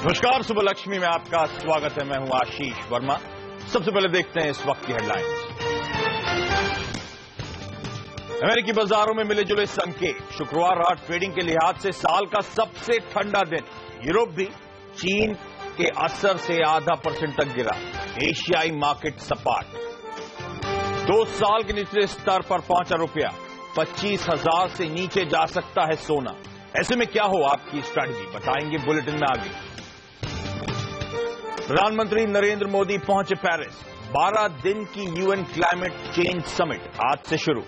नमस्कार, सुबह लक्ष्मी में आपका स्वागत है। मैं हूं आशीष वर्मा। सबसे पहले देखते हैं इस वक्त की हेडलाइंस। अमेरिकी बाजारों में मिले जुले संकेत। शुक्रवार रहा ट्रेडिंग के लिहाज से साल का सबसे ठंडा दिन। यूरोप भी चीन के असर से 0.5% तक गिरा। एशियाई मार्केट सपाट। 2 साल के निचले स्तर पर पहुंचा रुपया। 25,000 से नीचे जा सकता है सोना। ऐसे में क्या हो आपकी स्ट्रैटेजी, बताएंगे बुलेटिन में आगे। प्रधानमंत्री नरेंद्र मोदी पहुंचे पेरिस। 12 दिन की यूएन क्लाइमेट चेंज समिट आज से शुरू।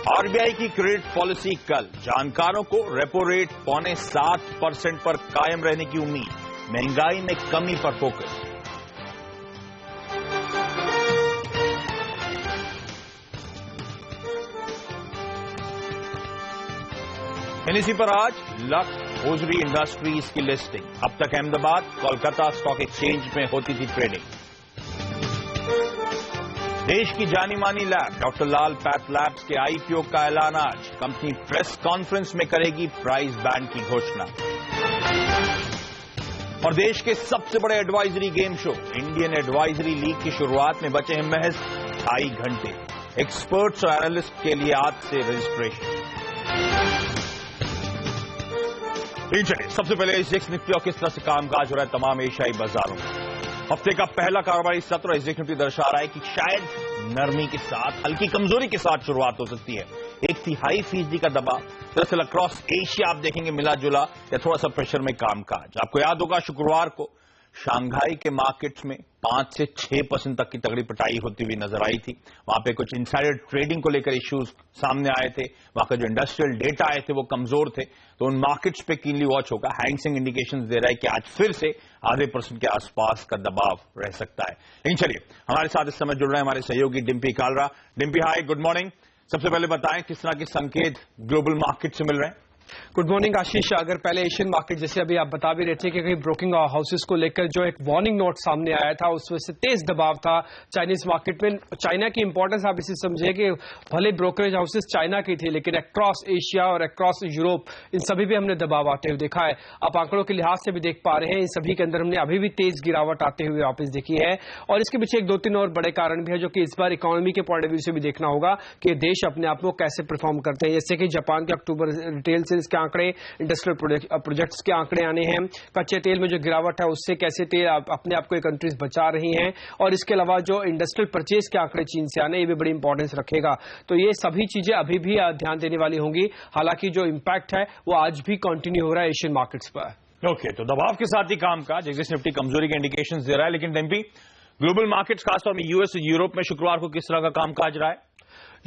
आरबीआई की क्रेडिट पॉलिसी कल। जानकारों को रेपो रेट 7.25% पर कायम रहने की उम्मीद। महंगाई में कमी पर फोकस। एनएसई पर आज लक्स होजरी इंडस्ट्रीज की लिस्टिंग। अब तक अहमदाबाद, कोलकाता स्टॉक एक्सचेंज में होती थी ट्रेडिंग। देश की जानी मानी लैब डॉक्टर लाल पैथ लैब्स के आईपीओ का ऐलान आज। कंपनी प्रेस कॉन्फ्रेंस में करेगी प्राइस बैंड की घोषणा। और देश के सबसे बड़े advisory game show Indian advisory league की शुरुआत में बचे हैं महज 2.5 घंटे। एक्सपर्ट्स और एनालिस्ट के लिए आज से रजिस्ट्रेशन। चलिए सबसे पहले एसजेएक्स निफ्टी और किस तरह से कामकाज हो रहा है तमाम एशियाई बाजारों में। हफ्ते का पहला कारोबारी सत्र एसजेएक्स निफ्टी दर्शा रहा है कि शायद नरमी के साथ, हल्की कमजोरी के साथ शुरुआत हो सकती है। 1.5% का दबाव। दरअसल अक्रॉस एशिया आप देखेंगे मिला जुला या थोड़ा सा प्रेशर में कामकाज। आपको याद होगा शुक्रवार को शंघाई के मार्केट्स में 5 से 6% तक की तगड़ी पिटाई होती हुई नजर आई थी। वहां पे कुछ इनसाइडर ट्रेडिंग को लेकर इश्यूज सामने आए थे। वहां का जो इंडस्ट्रियल डेटा आए थे वो कमजोर थे, तो उन मार्केट्स पे कीनली वॉच होगा। हैंग सेंग इंडिकेशंस दे रहा है कि आज फिर से 0.5% के आसपास का दबाव रह सकता है। लेकिन चलिए हमारे साथ इस समय जुड़ रहे हैं हमारे सहयोगी डिम्पी कालरा। डिम्पी हाय, गुड मॉर्निंग। सबसे पहले बताएं किस तरह के संकेत ग्लोबल मार्केट से मिल रहे हैं। गुड मॉर्निंग आशीष। अगर पहले एशियन मार्केट जैसे अभी आप बता भी रहे थे कि कहीं ब्रोकिंग हाउसेस को लेकर जो एक वार्निंग नोट सामने आया था उसमें से तेज दबाव था चाइनीज मार्केट में। चाइना की इंपॉर्टेंस आप इसे समझिए कि भले ब्रोकरेज हाउसेस चाइना की थी लेकिन अक्रॉस एशिया और अक्रॉस यूरोप इन सभी भी हमने दबाव आते हुए देखा है। आप आंकड़ों के लिहाज से भी देख पा रहे हैं इन सभी के अंदर हमने अभी भी तेज गिरावट आते हुए वापस देखी है। और इसके पीछे 1-2-3 और बड़े कारण भी है जो कि इस बार इकोनॉमी के पॉइंट ऑफ व्यू से भी देखना होगा कि देश अपने आप को कैसे परफॉर्म करते हैं। जैसे कि जापान के अक्टूबर रिटेल सेल्स के आंकड़े, इंडस्ट्रियल प्रोजेक्ट्स के आंकड़े आने हैं। कच्चे तेल में जो गिरावट है उससे कैसे तेल अपने आप को ये कंट्रीज बचा रही हैं। और इसके अलावा जो इंडस्ट्रियल परचेज के आंकड़े चीन से आने, ये भी बड़ी इंपॉर्टेंस रखेगा। तो ये सभी चीजें अभी भी ध्यान देने वाली होंगी। हालांकि जो इंपैक्ट है वो आज भी कंटिन्यू हो रहा है एशियन मार्केट्स पर। ओके, तो दबाव के साथ ही कामकाज। एसजेएक्स निफ्टी कमजोरी के इंडिकेशंस दे रहा है, लेकिन डिम्पी ग्लोबल मार्केट्स खासतौर में यूएस और यूरोप में शुक्रवार को किस तरह का कामकाज रहा है।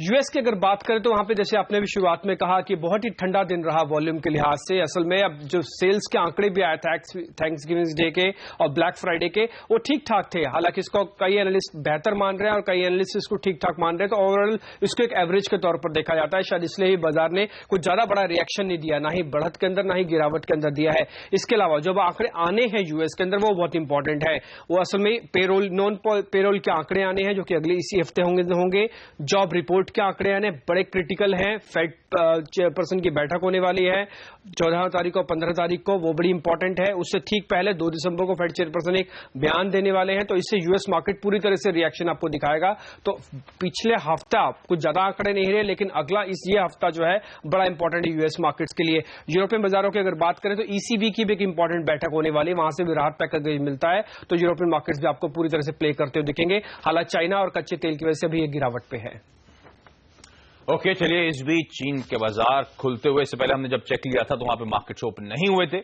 यूएस की अगर बात करें तो वहां पे जैसे आपने भी शुरुआत में कहा कि बहुत ही ठंडा दिन रहा वॉल्यूम के लिहाज से। असल में अब जो सेल्स के आंकड़े भी आए थैंक्सगिविंग डे के और ब्लैक फ्राइडे के वो ठीक ठाक थे। हालांकि इसको कई एनालिस्ट बेहतर मान रहे हैं और कई एनालिस्ट इसको ठीक ठाक मान रहे हैं। तो ओवरऑल इसको एक एवरेज के तौर पर देखा जाता है। शायद इसलिए ही बाजार ने कुछ ज्यादा बड़ा रिएक्शन नहीं दिया, ना ही बढ़त के अंदर ना ही गिरावट के अंदर दिया है। इसके अलावा जो आंकड़े आने हैं यूएस के अंदर वो बहुत इंपॉर्टेंट है। वो असल में पेरोल, नॉन पेरोल के आंकड़े आने हैं जो कि अगले इसी हफ्ते होंगे। जॉब रिपोर्ट के आंकड़े आने बड़े क्रिटिकल हैं। फेड चेयरपर्सन की बैठक होने वाली है 14 तारीख और 15 तारीख को, वो बड़ी इंपॉर्टेंट है। उससे ठीक पहले 2 दिसंबर को फेड चेयरपर्सन एक बयान देने वाले हैं। तो इससे यूएस मार्केट पूरी तरह से रिएक्शन आपको दिखाएगा। तो पिछले हफ्ता कुछ ज्यादा आंकड़े नहीं रहे, लेकिन अगला ये हफ्ता जो है बड़ा इंपॉर्टेंट है यूएस मार्केट्स के लिए। यूरोपियन बाजारों की अगर बात करें तो ईसीबी की भी एक इंपॉर्टेंट बैठक होने वाली है, वहां से भी राहत पैकेज मिलता है। तो यूरोपियन मार्केट्स भी आपको पूरी तरह से प्ले करते हुए दिखेंगे। हालांकि चाइना और कच्चे तेल की वजह से भी ये गिरावट पे है। ओके, चलिए इस बीच चीन के बाजार खुलते हुए से पहले हमने जब चेक लिया था तो वहां पे मार्केट्स ओपन नहीं हुए थे,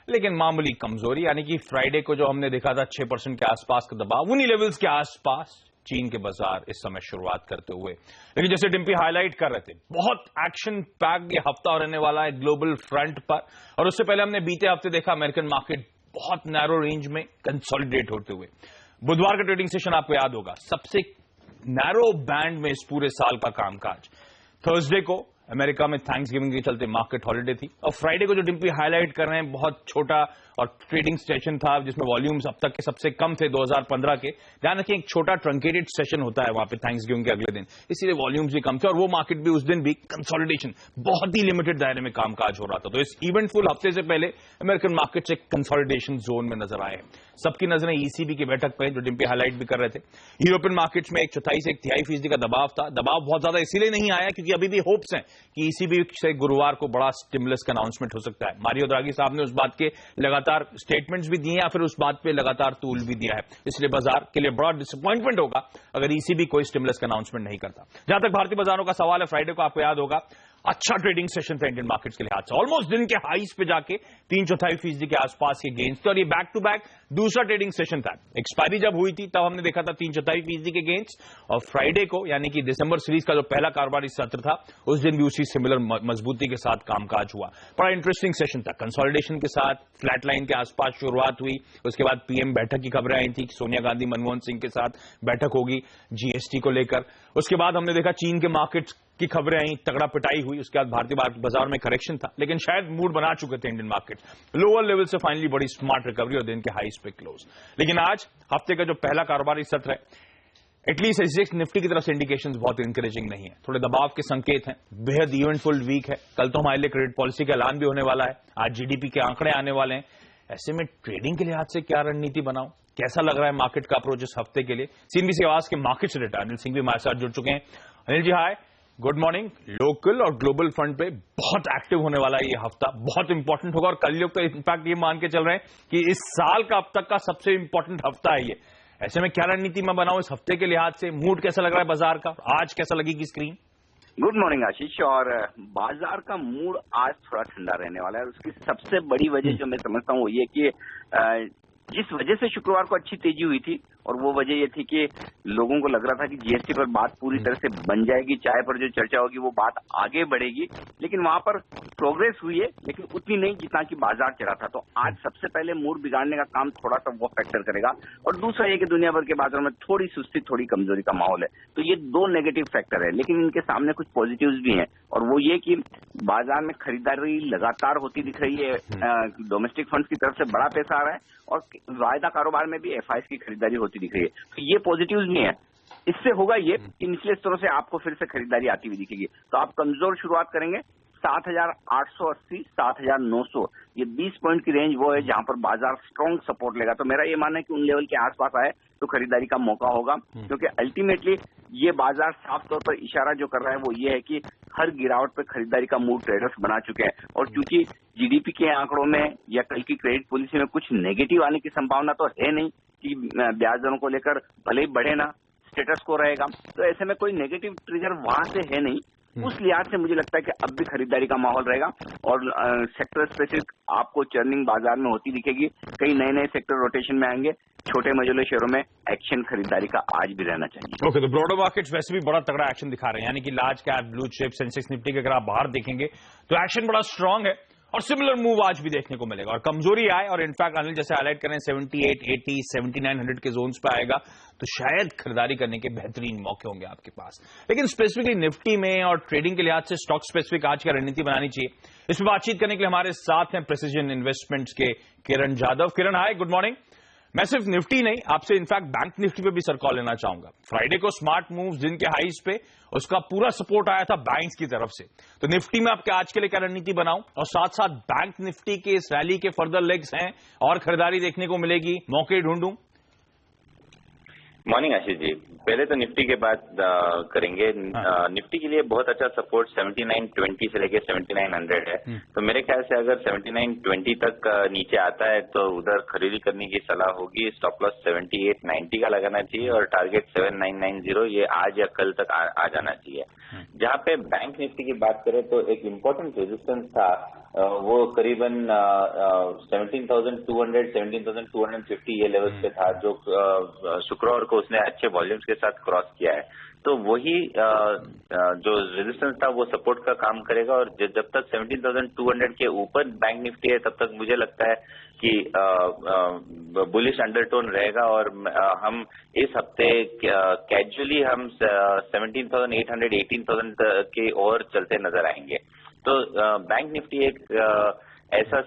लेकिन मामूली कमजोरी यानी कि फ्राइडे को जो हमने देखा था 6% के आसपास का दबाव, उन्हीं लेवल्स के आसपास चीन के बाजार इस समय शुरुआत करते हुए। लेकिन जैसे डिम्पी हाईलाइट कर रहे थे, बहुत एक्शन पैक्ड ये हफ्ता रहने वाला है ग्लोबल फ्रंट पर। और उससे पहले हमने बीते हफ्ते देखा अमेरिकन मार्केट बहुत नैरो रेंज में कंसोलिडेट होते हुए। बुधवार का ट्रेडिंग सेशन आपको याद होगा, सबसे नैरो बैंड में इस पूरे साल का कामकाज। थर्सडे को अमेरिका में थैंक्सगिविंग के चलते मार्केट हॉलिडे थी, और फ्राइडे को जो डिम्पी हाईलाइट कर रहे हैं बहुत छोटा और ट्रेडिंग सेशन था जिसमें वॉल्यूम्स अब तक के सबसे कम थे 2015 के। ध्यान रखिए एक छोटा ट्रंकेटेड सेशन होता है वहां पे थैंक्सगिविंग के अगले दिन, इसीलिए वॉल्यूम्स भी कम थे और वो मार्केट भी उस दिन भी कंसोलिडेशन बहुत ही लिमिटेड दायरे में कामकाज हो रहा था। तो इस इवेंटफुल हफ्ते से पहले अमेरिकन मार्केट्स एक कंसोलिडेशन जोन में नजर आए। सबकी नजरें ईसीबी की बैठक पे, जो डिम्पी हाईलाइट भी कर रहे थे। यूरोपियन मार्केट्स में 1/4 से 1/3% का दबाव था। दबाव बहुत ज्यादा इसीलिए नहीं आया क्योंकि अभी भी होप्स हैं कि ईसीबी से गुरुवार को बड़ा स्टिमुलस का अनाउंसमेंट हो सकता है। मारियो द्रागी साहब ने उस बात के लगातार स्टेटमेंट्स भी दिए या फिर उस बात पे लगातार तूल भी दिया है, इसलिए बाजार के लिए बड़ा डिसअपॉइंटमेंट होगा अगर ईसीबी कोई स्टिमुलस का अनाउंसमेंट नहीं करता। जहां तक भारतीय बाजारों का सवाल है, फ्राइडे को आपको याद होगा अच्छा ट्रेडिंग सेशन था इंडियन मार्केट्स के लिहाज से, ऑलमोस्ट दिन के हाईस पे जाके 3/4% के आसपास के गेन्स थे और ये बैक टू बैक दूसरा ट्रेडिंग सेशन था। एक्सपायरी जब हुई थी तब हमने देखा था 3/4% के गेन्स, और फ्राइडे को यानी कि दिसंबर सीरीज का जो पहला कारोबारी सत्र था उस दिन भी उसी सिमिलर मजबूती के साथ कामकाज हुआ। बड़ा इंटरेस्टिंग सेशन था, कंसोलिडेशन के साथ फ्लैट लाइन के आसपास शुरुआत हुई। उसके बाद पीएम बैठक की खबरें आई थी, सोनिया गांधी मनमोहन सिंह के साथ बैठक होगी जीएसटी को लेकर। उसके बाद हमने देखा चीन के मार्केट्स की खबरें आई, तगड़ा पिटाई हुई। उसके बाद भारतीय बाजार में करेक्शन था, लेकिन शायद मूड बना चुके थे इंडियन मार्केट, लोअर लेवल से फाइनली बड़ी स्मार्ट रिकवरी और दिन के हाईस पे क्लोज। लेकिन आज हफ्ते का जो पहला कारोबारी सत्र है, एटलीस्ट एसजीएक्स निफ्टी की तरफ से इंडिकेशंस बहुत इंकरेजिंग नहीं है, थोड़े दबाव के संकेत हैं। बेहद इवेंटफुल वीक है, कल तो हमारे लिए क्रेडिट पॉलिसी का ऐलान भी होने वाला है, आज जीडीपी के आंकड़े आने वाले हैं। ऐसे में ट्रेडिंग के लिहाज से क्या रणनीति बनाऊं, कैसा लग रहा है मार्केट का अप्रोच इस हफ्ते के लिए? सीएनबीसी आवाज के मार्केट से डेटा अनिल सिंह भी हमारे साथ जुड़ चुके हैं। अनिल जी हाय, गुड मॉर्निंग। लोकल और ग्लोबल फ्रंट पे बहुत एक्टिव होने वाला है ये हफ्ता, बहुत इंपॉर्टेंट होगा और कल लोग तो इनफैक्ट ये मान के चल रहे हैं कि इस साल का अब तक का सबसे इंपॉर्टेंट हफ्ता है ये। ऐसे में क्या रणनीति मैं बनाऊं इस हफ्ते के लिहाज से? मूड कैसा लग रहा है बाजार का, आज कैसा लगेगी स्क्रीन? गुड मॉर्निंग आशीष। और बाजार का मूड आज थोड़ा ठंडा रहने वाला है और उसकी सबसे बड़ी वजह जो मैं समझता हूँ वो ये कि जिस वजह से शुक्रवार को अच्छी तेजी हुई थी, और वो वजह ये थी कि लोगों को लग रहा था कि जीएसटी पर बात पूरी तरह से बन जाएगी, चाय पर जो चर्चा होगी वो बात आगे बढ़ेगी, लेकिन वहां पर प्रोग्रेस हुई है, लेकिन उतनी नहीं जितना कि बाजार चढ़ा था। तो आज सबसे पहले मूड बिगाड़ने का काम थोड़ा सा वो फैक्टर करेगा। और दूसरा ये कि दुनिया भर के बाजारों में थोड़ी सुस्ती, थोड़ी कमजोरी का माहौल है। तो ये दो नेगेटिव फैक्टर है, लेकिन इनके सामने कुछ पॉजिटिव्स भी हैं, और वो ये कि बाजार में खरीदारी लगातार होती दिख रही है। डोमेस्टिक फंड्स की तरफ से बड़ा पैसा आ रहा है और वायदा कारोबार में भी एफआईएस की खरीदारी होती दिख रही है। तो ये पॉजिटिव्स भी हैं। इससे होगा ये कि निचले स्तरों से आपको फिर से खरीदारी आती हुई दिखेगी। तो आप कमजोर शुरुआत करेंगे 7,880, 7,900, ये 20 पॉइंट की रेंज वो है जहां पर बाजार स्ट्रॉन्ग सपोर्ट लेगा। तो मेरा ये मानना है कि उन लेवल के आसपास आए तो खरीदारी का मौका होगा, क्योंकि अल्टीमेटली ये बाजार साफ तौर पर इशारा जो कर रहा है वो ये है कि हर गिरावट पे खरीदारी का मूड ट्रेडर्स बना चुके हैं। और क्योंकि जीडीपी के आंकड़ों में या कल की क्रेडिट पॉलिसी में कुछ नेगेटिव आने की संभावना तो है नहीं कि ब्याज दरों को लेकर भले ही बढ़े ना, स्टेटस को रहेगा, तो ऐसे में कोई नेगेटिव ट्रिगर वहां से है नहीं। उस लिहाज से मुझे लगता है कि अब भी खरीदारी का माहौल रहेगा और सेक्टर स्पेसिफिक आपको चर्निंग बाजार में होती दिखेगी। कई नए नए सेक्टर रोटेशन में आएंगे, छोटे मझोले शेयरों में एक्शन खरीदारी का आज भी रहना चाहिए। ओके, तो ब्रॉडर मार्केट्स वैसे भी बड़ा तगड़ा एक्शन दिखा रहे हैं, यानी कि large cap, blue chip, Sensex Nifty के अगर आप बाहर देखेंगे तो एक्शन बड़ा स्ट्रांग है और सिमिलर मूव आज भी देखने को मिलेगा। और कमजोरी आए, और इनफैक्ट अनिल जैसे हाईलाइट करें 78, 80, 7900 के जोन्स पे आएगा तो शायद खरीदारी करने के बेहतरीन मौके होंगे आपके पास। लेकिन स्पेसिफिकली निफ्टी में और ट्रेडिंग के लिहाज से स्टॉक स्पेसिफिक आज क्या रणनीति बनानी चाहिए, इस पर बातचीत करने के लिए हमारे साथ हैं प्रेसिजन इन्वेस्टमेंट्स के किरण जाधव। किरण हाय, गुड मॉर्निंग। मैं सिर्फ निफ्टी नहीं, आपसे इनफैक्ट बैंक निफ्टी पे भी सर कॉल लेना चाहूंगा। फ्राइडे को स्मार्ट मूव्स दिन के हाईस पे, उसका पूरा सपोर्ट आया था बैंक्स की तरफ से। तो निफ्टी में आपके आज के लिए क्या रणनीति बनाऊं, और साथ साथ बैंक निफ्टी के इस रैली के फर्दर लेग्स हैं और खरीदारी देखने को मिलेगी, मौके ढूंढूं? मॉर्निंग आशीष जी, पहले तो निफ्टी के बात करेंगे। निफ्टी के लिए बहुत अच्छा सपोर्ट 7920 से लेके 7900 है। तो मेरे ख्याल से अगर 7920 तक नीचे आता है तो उधर खरीदी करने की सलाह होगी। स्टॉप लॉस 7890 का लगाना चाहिए और टारगेट 7990 ये आज या कल तक आ जाना चाहिए। जहां पे बैंक निफ्टी की बात करें तो एक इम्पोर्टेंट रेजिस्टेंस था, वो करीबन 17,200, 17,250 ये लेवल्स पे था, जो शुक्रवार को उसने अच्छे वॉल्यूम्स के साथ क्रॉस किया है। तो वही जो रेजिस्टेंस था वो सपोर्ट का काम करेगा, और जब तक 17,200 के ऊपर बैंक निफ्टी है तब तक मुझे लगता है कि बुलिश अंडरटोन रहेगा। और हम इस हफ्ते कैजुअली हम 17,800, 18,000 के और चलते नजर आएंगे। तो बैंक निफ्टी एक ऐसा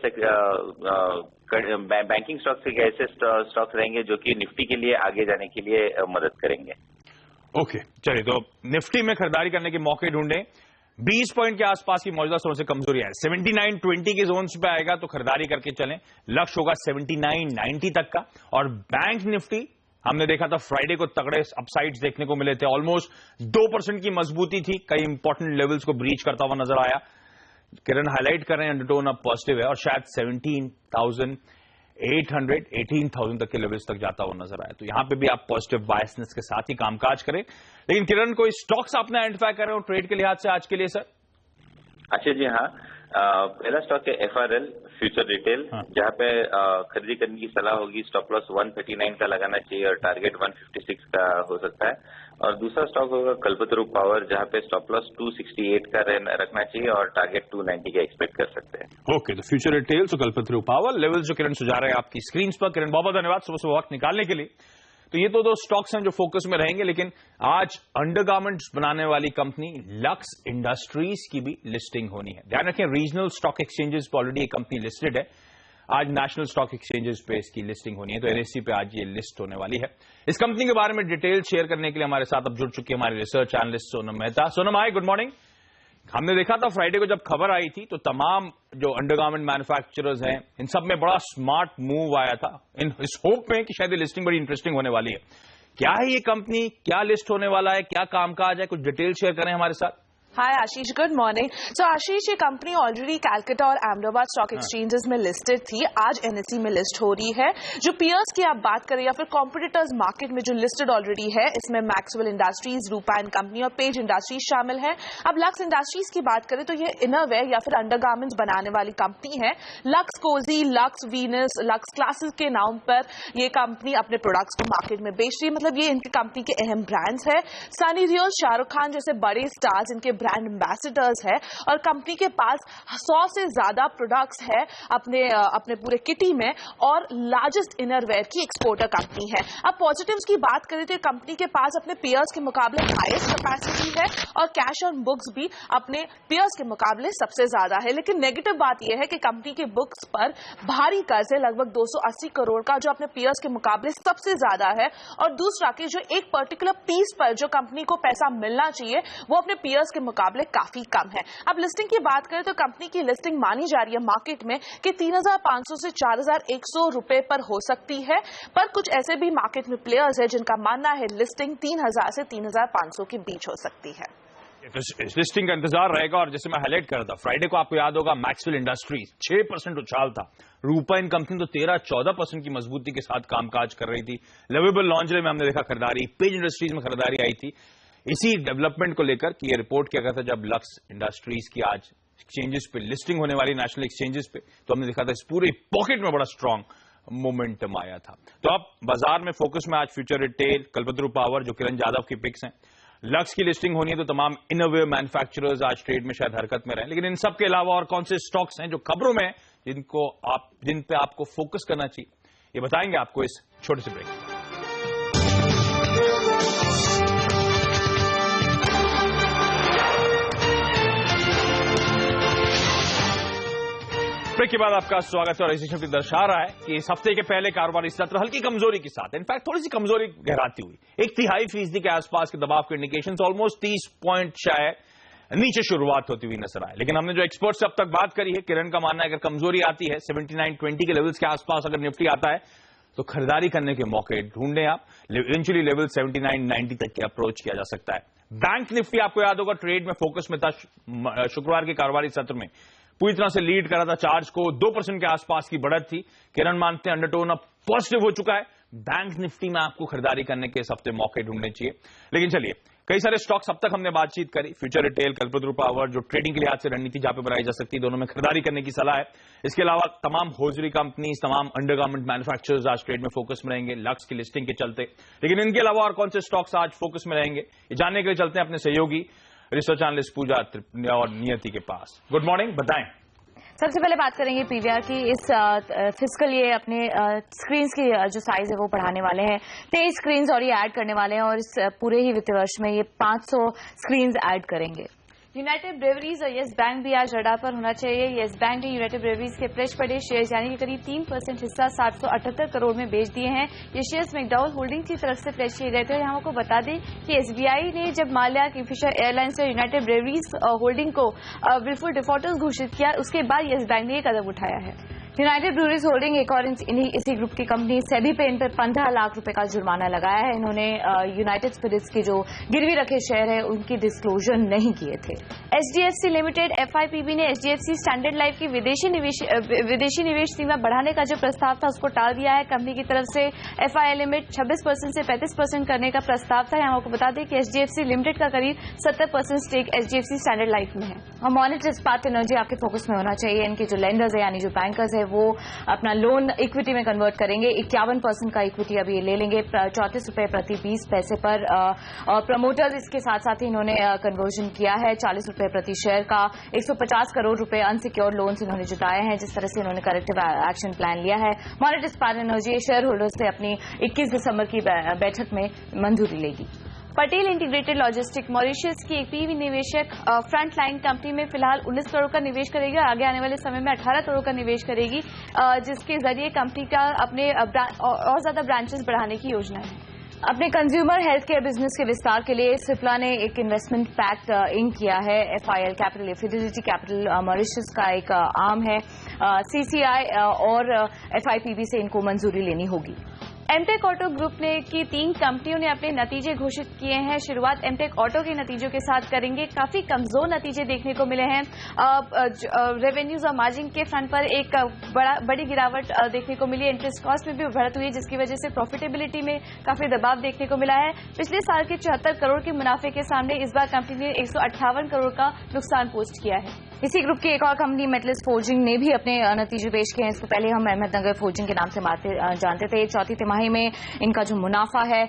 बैंकिंग स्टॉक्स के ऐसे स्टॉक्स रहेंगे जो कि निफ्टी के लिए आगे जाने के लिए मदद करेंगे। ओके, चलिए तो निफ्टी में खरीदारी करने के मौके ढूंढें। 20 पॉइंट के आसपास की मौजूदा जोन से कमजोरी है, 79.20 के जोन पे आएगा तो खरीदारी करके चलें। लक्ष्य होगा 79.90 तक का। और बैंक निफ्टी हमने देखा था फ्राइडे को तगड़े अपसाइड्स देखने को मिले थे, ऑलमोस्ट 2% की मजबूती थी, कई इंपॉर्टेंट लेवल्स को ब्रीच करता हुआ नजर आया। किरण हाईलाइट कर रहे हैं अंडरटोन अब पॉजिटिव है और शायद 17,800 18,000 तक के लेवल्स तक जाता हुआ नजर आया। तो यहां पे भी आप पॉजिटिव बायसनेस के साथ ही कामकाज करें। लेकिन किरण, कोई स्टॉक्स आपने आइडेंटिफाई कर रहे हो ट्रेड के लिहाज से आज के लिए सर? अच्छा जी हाँ, पहला स्टॉक है FRL फ्यूचर रिटेल, जहां पे खरीदी करने की सलाह होगी। स्टॉप लॉस 139 का लगाना चाहिए और टारगेट 156 का हो सकता है। और दूसरा स्टॉक होगा कल्पतरु पावर, जहां पे स्टॉप लॉस 268 का रखना चाहिए और टारगेट 290 का एक्सपेक्ट कर सकते हैं। ओके, तो फ्यूचर रिटेल और कल्पतरु पावर लेवल जो किरण सुझा रहे हैं आपकी स्क्रीन पर। किरण, बहुत बहुत धन्यवाद सुबह सुबह वक्त निकालने के लिए। तो ये तो दो स्टॉक्स हैं जो फोकस में रहेंगे, लेकिन आज अंडरगारमेंट्स बनाने वाली कंपनी लक्स इंडस्ट्रीज की भी लिस्टिंग होनी है। ध्यान रखें, रीजनल स्टॉक एक्सचेंजेस पर ऑलरेडी ये कंपनी लिस्टेड है, आज नेशनल स्टॉक एक्सचेंजेस पे इसकी लिस्टिंग होनी है, तो NSE पे आज ये लिस्ट होने वाली है। इस कंपनी के बारे में डिटेल शेयर करने के लिए हमारे साथ अब जुड़ चुकी है हमारे रिसर्च एनालिस्ट सोनम मेहता। सोनम, हाय, गुड मॉर्निंग। हमने देखा था फ्राइडे को जब खबर आई थी तो तमाम जो अंडरगारमेंट मैन्युफैक्चरर्स हैं इन सब में बड़ा स्मार्ट मूव आया था, इस होप में कि शायद ये लिस्टिंग बड़ी इंटरेस्टिंग होने वाली है। क्या है ये कंपनी, क्या लिस्ट होने वाला है, क्या कामकाज है, कुछ डिटेल शेयर करें हमारे साथ। हाय आशीष, गुड मॉर्निंग। तो आशीष, ये कंपनी ऑलरेडी कैलकाटा और अहमदाबाद स्टॉक एक्सचेंजेस में लिस्टेड थी, आज NSE में लिस्ट हो रही है। जो पियर्स की आप बात करें या फिर कॉम्पिटिटर्स मार्केट में जो लिस्टेड ऑलरेडी है, इसमें Maxwell industries, Rupa and company और पेज इंडस्ट्रीज शामिल है। अब लक्स इंडस्ट्रीज की बात करें तो ये इनरवेयर या फिर अंडरगारमेंट्स बनाने वाली कंपनी है। Lux Cozi, Lux Venus, Lux Classes के नाम पर ये कंपनी अपने प्रोडक्ट्स को मार्केट में बेच रही है, मतलब ये इनकी कंपनी के अहम ब्रांड्स है। सनी देओल, शाहरुख खान जैसे बड़े स्टार्स इनके ब्रांड एम्बेसडर्स है और कंपनी के पास 100 से ज्यादा प्रोडक्ट्स है अपने पूरे किटी में और लार्जेस्ट इनरवेयर की एक्सपोर्टर कंपनी है। अब पॉजिटिव्स की बात करें तो कंपनी के पास अपने पेयर्स के मुकाबले हाईएस्ट कैपेसिटी है और कैश ऑन बुक्स भी अपने पेयर्स के मुकाबले सबसे ज्यादा है। लेकिन नेगेटिव बात यह है कि कंपनी के बुक्स पर भारी कर्ज है, लगभग 280 करोड़ का, जो अपने पेयर्स के मुकाबले सबसे ज्यादा है। और दूसरा कि जो एक पर्टिकुलर पीस पर जो कंपनी को पैसा मिलना चाहिए वो अपने पेयर्स के मुकाबले काफी कम है। अब लिस्टिंग की बात करें तो कंपनी की लिस्टिंग मानी जा रही है मार्केट में कि 3,500 से 4,100 रुपए पर हो सकती है, पर कुछ ऐसे भी मार्केट में प्लेयर्स है जिनका मानना है लिस्टिंग 3,000 से 3,500 के बीच हो सकती है। इस लिस्टिंग का इंतजार रहेगा। और जैसे मैं हाईलाइट कर रहा था फ्राइडे को, आपको याद होगा मैक्सवेल इंडस्ट्रीज 6% उछाल था, रूपा इन कंपनी तो 13-14% की मजबूती के साथ कामकाज कर रही थी। लवेबल लॉन्जरे में हमने देखा खरीदारी, पेज इंडस्ट्रीज में खरीदारी आई थी। इसी डेवलपमेंट को लेकर कि ये रिपोर्ट किया गया था जब लक्स इंडस्ट्रीज की आज एक्सचेंजेस पे लिस्टिंग होने वाली नेशनल एक्सचेंजेस पे, तो हमने देखा था इस पूरे पॉकेट में बड़ा स्ट्रांग मोमेंटम आया था। तो अब बाजार में फोकस में आज फ्यूचर रिटेल, कल्पतरु पावर जो किरण यादव की पिक्स हैं, लक्स की लिस्टिंग होनी है, तो तमाम इनोवेटिव मैन्युफैक्चरर्स आज ट्रेड में शायद हरकत में रहे। लेकिन इन सब के अलावा और कौन से स्टॉक्स हैं जो खबरों में जिन पे आपको फोकस करना चाहिए, ये बताएंगे आपको इस छोटे से ब्रेक। ब्रेक के बाद आपका स्वागत है। और ऐसी शक्ति दर्शा रहा है कि इस हफ्ते के पहले कारोबारी सत्र हल्की कमजोरी के साथ, इनफैक्ट थोड़ी सी कमजोरी गहराती हुई 1/3% के आसपास के दबाव के इंडिकेशंस, ऑलमोस्ट 30 पॉइंट शायद नीचे शुरुआत होती हुई नजर आए। लेकिन हमने जो एक्सपर्ट से अब तक बात करी है, किरण का मानना है अगर कमजोरी आती है 79.20 के लेवल्स के आसपास अगर निफ्टी आता है तो खरीदारी करने के मौके ढूंढें आप। इवेंचुअली लेवल 79-90 तक के अप्रोच किया जा सकता है। बैंक निफ्टी आपको याद होगा ट्रेड में फोकस में था, शुक्रवार के कारोबारी सत्र में पूरी तरह से लीड करा था चार्ज को, 2% के आसपास की बढ़त थी। किरण मानते हैं अंडरटोन अब पॉजिटिव हो चुका है। बैंक निफ्टी में आपको खरीदारी करने के इस हफ्ते मौके ढूंढने चाहिए। लेकिन चलिए, कई सारे स्टॉक्स अब तक हमने बातचीत करी, फ्यूचर रिटेल, कल्पतरु पावर जो ट्रेडिंग के लिहाज से रणनीति जहां पे बनाई जा सकती है, दोनों में खरीदारी करने की सलाह है। इसके अलावा तमाम होजरी कंपनीज, तमाम अंडरगारमेंट मैन्युफैक्चरर्स आज ट्रेड में फोकस में रहेंगे लक्स की लिस्टिंग के चलते। लेकिन इनके अलावा और कौन से स्टॉक्स आज फोकस में रहेंगे, ये जानने के लिए चलते हैं अपने सहयोगी रिसर्च एनालिस्ट पूजा और नियति के पास। गुड मॉर्निंग, बताएं। सबसे पहले बात करेंगे पीवीआर की। इस फिस्कल ये अपने स्क्रीन्स की जो साइज है वो बढ़ाने वाले हैं, 23 स्क्रीन्स और ये ऐड करने वाले हैं और इस पूरे ही वित्त वर्ष में ये 500 स्क्रीन्स ऐड करेंगे। यूनाइटेड ब्रेवरीज और येस बैंक भी आज रडार पर होना चाहिए। येस बैंक ने यूनाइटेड ब्रेवरीज के प्लेज पड़े शेयर यानी कि करीब 3% हिस्सा 778 करोड़ में बेच दिए हैं। ये शेयर्स मैकडॉवल होल्डिंग की तरफ से प्लेज किए गए थे और यहाँ आपको बता दें कि एसबीआई ने जब माल्या, किंगफिशर एयरलाइंस और यूनाइटेड ब्रेवरीज होल्डिंग को विलफुल डिफॉल्टर्स घोषित किया, उसके बाद येस बैंक ने यह कदम उठाया है। यूनाइटेड ब्रूअरीज होल्डिंग एक और इसी ग्रुप की कंपनी सेबी पे इन पर 15 लाख रुपए का जुर्माना लगाया है। इन्होंने यूनाइटेड स्पिरिट्स के जो गिरवी रखे शेयर है उनकी डिस्क्लोजर नहीं किए थे। एचडीएफसी लिमिटेड एफआईपीबी ने एचडीएफसी स्टैंडर्ड लाइफ की विदेशी निवेश सीमा बढ़ाने का जो प्रस्ताव था उसको टाल दिया है। कंपनी की तरफ से एफआईआई लिमिट 26% से 35% करने का प्रस्ताव था। यहाँ आपको बता दें कि एचडीएफसी लिमिटेड का करीब 70% स्टेक एचडीएफसी स्टैंडर्ड लाइफ में है। और मॉनेटरी इस्पात एनर्जी आपके फोकस में होना चाहिए। इनके जो लेंडर्स है यानी जो बैंकर्स है वो अपना लोन इक्विटी में कन्वर्ट करेंगे। 51% का इक्विटी अभी ले लेंगे 34 रुपए प्रति 20 पैसे पर। और प्रमोटर्स इसके साथ साथ ही इन्होंने कन्वर्जन किया है 40 रुपए प्रति शेयर का। 150 करोड़ रुपए अनसिक्योर्ड लोन्स इन्होंने जुटाए हैं। जिस तरह से इन्होंने करेक्टिव एक्शन प्लान लिया है। मॉनेटरी इस्पात एनर्जी शेयर होल्डर्स से अपनी 21 दिसंबर की बैठक में मंजूरी लेगी। पटेल इंटीग्रेटेड लॉजिस्टिक मॉरिशस की एक पीवी निवेशक फ्रंट लाइन कंपनी में फिलहाल 19 करोड़ का निवेश करेगी और आगे आने वाले समय में 18 करोड़ का निवेश करेगी, जिसके जरिए कंपनी का अपने और ज्यादा ब्रांचेस बढ़ाने की योजना है। अपने कंज्यूमर हेल्थ केयर बिजनेस के विस्तार के लिए सिप्ला ने एक इन्वेस्टमेंट पैक्ट इंक किया है। FIL capital Fidelity capital Mauritius का एक आर्म है। सीसीआई और एफआईपीबी से इनको मंजूरी लेनी होगी। एमटेक ऑटो ग्रुप ने की 3 कंपनियों ने अपने नतीजे घोषित किए हैं। शुरुआत एमटेक ऑटो के नतीजों के साथ करेंगे। काफी कमजोर नतीजे देखने को मिले हैं। रेवेन्यूज और मार्जिन के फ्रंट पर एक बड़ी गिरावट देखने को मिली है। इंटरेस्ट कॉस्ट में भी बढ़त हुई है, जिसकी वजह से प्रॉफिटेबिलिटी में काफी दबाव देखने को मिला है। पिछले साल के 74 करोड़ के मुनाफे के सामने इस बार कंपनी ने 158 करोड़ का नुकसान पोस्ट किया है। इसी ग्रुप की एक और कंपनी मेटलिस फोर्जिंग ने भी अपने नतीजे पेश किए हैं। इसको पहले हम अहमदनगर फोर्जिंग के नाम से जानते थे। चौथी तिमाही में इनका जो मुनाफा है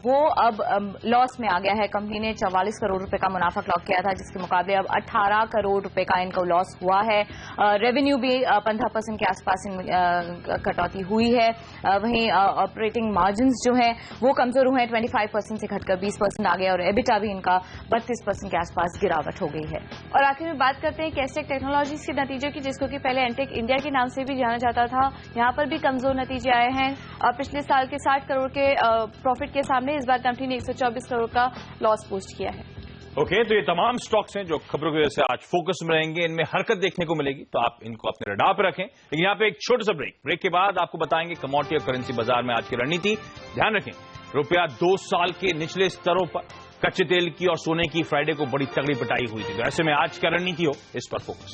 वो अब लॉस में आ गया है। कंपनी ने 44 करोड़ रुपए का मुनाफा क्लॉक किया था, जिसके मुकाबले अब 18 करोड़ रुपए का इनका लॉस हुआ है। रेवेन्यू भी 15% के आसपास कटौती हुई है। वहीं ऑपरेटिंग मार्जिन जो है वो कमजोर हुए हैं, 25% से घटकर 20% आ गया और एबिटा भी इनका 32% के आसपास गिरावट हो गई है। और आखिर में बात करते हैं कैस्टेक टेक्नोलॉजीज के नतीजों की, जिसको कि पहले एंटेक इंडिया के नाम से भी जाना जाता था। यहां पर भी कमजोर नतीजे आए हैं। पिछले साल के 60 करोड़ के प्रॉफिट के सामने इस बार कंपनी ने 124 करोड़ का लॉस पोस्ट किया है। ओके, तो ये तमाम स्टॉक्स हैं जो खबरों की वजह से आज फोकस में रहेंगे। इनमें हरकत देखने को मिलेगी, तो आप इनको अपने रडार पर रखें। लेकिन यहाँ पे एक छोटा सा ब्रेक के बाद आपको बताएंगे कमोडिटी और करेंसी बाजार में आज की रणनीति। ध्यान रखें, रुपया 2 साल के निचले स्तरों पर, कच्चे तेल की और सोने की फ्राइडे को बड़ी तगड़ी पिटाई हुई थी। तो ऐसे में आज क्या रणनीति हो, इस पर फोकस।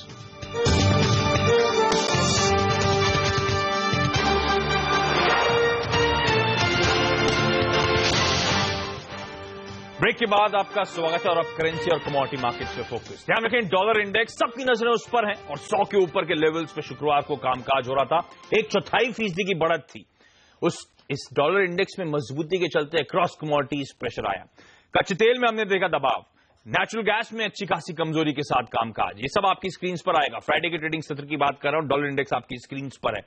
ब्रेक के बाद आपका स्वागत है और अब करेंसी और कमोडिटी मार्केट्स पे फोकस। ध्यान रखें, डॉलर इंडेक्स सबकी नजरें उस पर हैं और 100 के ऊपर के लेवल्स पे शुक्रवार को कामकाज हो रहा था। 1/4% की बढ़त थी। इस डॉलर इंडेक्स में मजबूती के चलते अक्रॉस कमोडिटीज प्रेशर आया। कच्चे तेल में हमने देखा दबाव, नेचुरल गैस में अच्छी खासी कमजोरी के साथ कामकाज। ये सब आपकी स्क्रीन पर आएगा। फ्राइडे के ट्रेडिंग सत्र की बात कर रहा हूं, डॉलर इंडेक्स आपकी स्क्रीन पर है।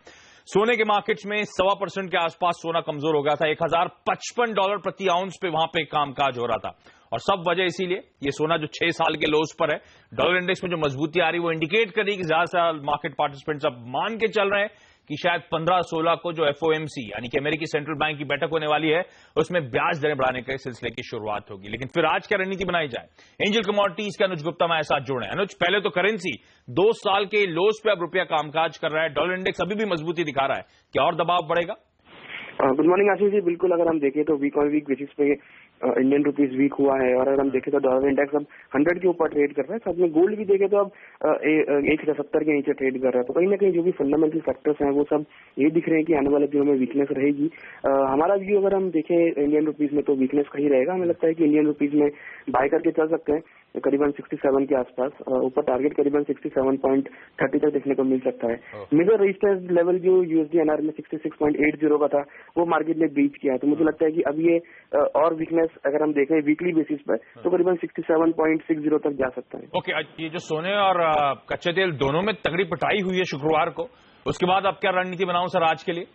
सोने के मार्केट्स में 1.25% के आसपास सोना कमजोर हो गया था। $1055 प्रति आउंस पे वहां पे कामकाज हो रहा था और सब वजह इसीलिए ये सोना जो 6 साल के लोज पर है, डॉलर इंडेक्स में जो मजबूती आ रही है वो इंडिकेट कर रही है कि ज्यादा मार्केट पार्टिसिपेंट्स अब मान के चल रहे हैं कि शायद 15-16 को जो FOMC यानी कि अमेरिकी सेंट्रल बैंक की बैठक होने वाली है उसमें ब्याज दरें बढ़ाने के सिलसिले की शुरुआत होगी। लेकिन फिर आज क्या रणनीति बनाई जाए? एंजल कमोडिटीज के अनुज गुप्ता हमारे साथ जुड़े हैं। अनुज, पहले तो करेंसी 2 साल के लोज पे अब रुपया कामकाज कर रहा है, डॉलर इंडेक्स अभी भी मजबूती दिखा रहा है, क्या और दबाव बढ़ेगा? Good morning Ashish ji. बिल्कुल, अगर हम देखें तो वीक ऑन वीक बेसिस पे इंडियन रुपीस वीक हुआ है और अगर हम देखें तो डॉलर इंडेक्स अब 100 के ऊपर ट्रेड कर रहा है। साथ में गोल्ड भी देखें तो अब 170 के नीचे ट्रेड कर रहा है। तो कहीं ना कहीं जो भी फंडामेंटल फैक्टर्स हैं वो सब ये दिख रहे हैं कि आने वाले दिनों में वीकनेस रहेगी। हमारा व्यू अगर हम देखें इंडियन रुपीस में तो वीकनेस का ही रहेगा। हमें लगता है कि इंडियन रुपीस में बाय करके चल सकते हैं करीबन 67 के आसपास। ऊपर टारगेट करीबन 67.30 तक देखने को मिल सकता है। मेजर रजिस्टेंस लेवल जो USD/NR में 66.80 का था वो मार्केट ने ब्रीच किया है। तो मुझे लगता है कि अब ये और वीकनेस अगर हम देखें वीकली बेसिस पर तो करीबन 67.60 तक जा सकता है। ओके, ये जो सोने और कच्चे तेल दोनों में तगड़ी पिटाई हुई है शुक्रवार को, उसके बाद अब क्या रणनीति बनाऊं सर आज के लिए?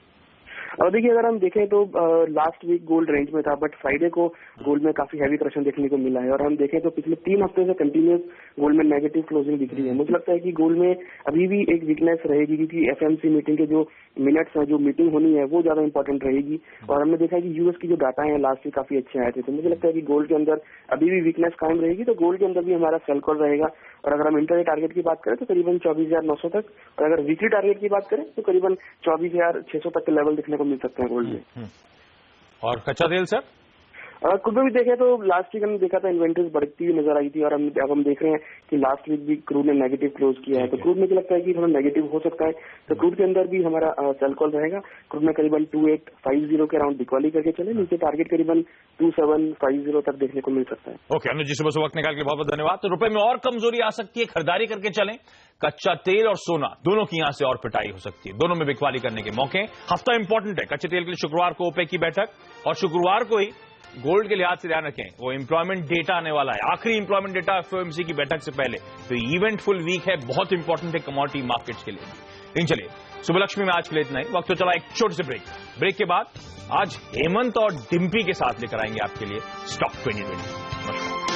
देखिए अगर हम देखें तो लास्ट वीक गोल्ड रेंज में था, बट फ्राइडे को गोल्ड में काफी हैवी करेक्शन देखने को मिला है। और हम देखें तो पिछले 3 हफ्ते से कंटिन्यूस गोल्ड में नेगेटिव क्लोजिंग दिख रही है। मुझे लगता है कि गोल्ड में अभी भी एक वीकनेस रहेगी, क्योंकि एफएमसी मीटिंग के जो मिनट्स है, जो मीटिंग होनी है, वो ज्यादा इंपॉर्टेंट रहेगी। और हमने देखा है कि यूएस की जो डाटा है लास्ट वीक काफी अच्छे आए थे, तो मुझे लगता है कि गोल्ड के अंदर अभी भी वीकनेस कायम रहेगी। तो गोल्ड के अंदर भी हमारा सेल कॉल रहेगा। और अगर हम इंटरडे टारगेट की बात करें तो करीबन 24,900 तक, और अगर वीकली टारगेट की बात करें तो करीबन 24,600 तक के लेवल देखने को मिल सकते हैं गोल्ड में। और कच्चा तेल सर? क्रूड में भी देखें तो लास्ट वीक हमने देखा था इन्वेंटरीज बढ़ती हुई नजर आई थी, और अब हम देख रहे हैं कि लास्ट वीक भी क्रूड ने नेगेटिव क्लोज किया है। तो क्रूड में मुझे लगता है कि थोड़ा नेगेटिव हो सकता है, तो क्रूड के अंदर भी हमारा सेल कॉल रहेगा। क्रूड में करीबन 2850 के अराउंड बिकवाली करके चले, नीचे टारगेट करीबन 2750 तक देखने को मिल सकता है। ओके अनुज जी, सुबह वक्त निकाल के बहुत बहुत धन्यवाद। तो रुपए में और कमजोरी आ सकती है, खरीदारी करके चलें। कच्चा तेल और सोना दोनों की यहां से और पिटाई हो सकती है, दोनों में बिकवाली करने के मौके। हफ्ता इंपॉर्टेंट है कच्चे तेल के लिए, शुक्रवार को ओपेक की बैठक, और शुक्रवार को ही गोल्ड के लिहाज से ध्यान रखें वो एम्प्लॉयमेंट डेटा आने वाला है, आखिरी एम्प्लॉयमेंट डेटा एफओएमसी की बैठक से पहले। तो इवेंटफुल वीक है, बहुत इंपॉर्टेंट है कमोडिटी मार्केट्स के लिए। लेकिन चलिए सुबलक्ष्मी में आज के लिए इतना ही। वक्त तो चला एक छोटे से ब्रेक के बाद आज हेमंत और डिम्पी के साथ लेकर आएंगे आपके लिए स्टॉक 2020। नमस्कार।